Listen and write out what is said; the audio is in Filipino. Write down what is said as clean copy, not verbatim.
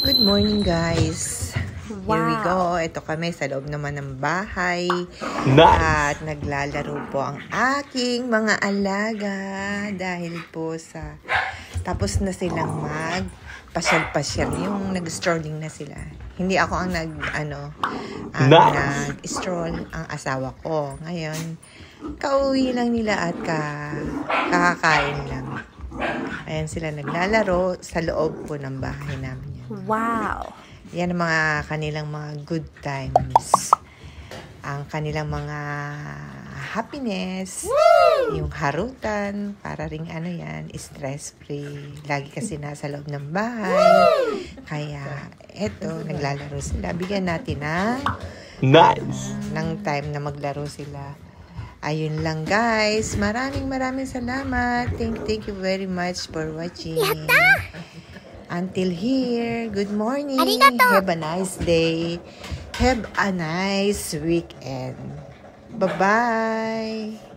Good morning, guys. Wow. Here we go. Ito kami sa loob naman ng bahay. Nice. At naglalaro po ang aking mga alaga dahil po sa tapos na silang pasyal-pasyal. Yung nag-strolling na sila. Hindi ako ang nag-stroll, ang asawa ko. Ngayon, kauwi lang nila at kakakain lang. Ayan sila naglalaro sa loob po ng bahay namin. Wow. Yan ang mga kanilang mga good times. Ang kanilang mga happiness. Woo! Yung harutan. Para ring stress-free. Lagi kasi nasa loob ng bahay. Woo! Kaya, eto, naglalaro sila. Bigyan natin ng time na maglaro sila. Ayun lang, guys. Maraming salamat. Thank you very much for watching. Yatta! Until here, good morning. Arigato. Have a nice day. Have a nice weekend. Bye-bye.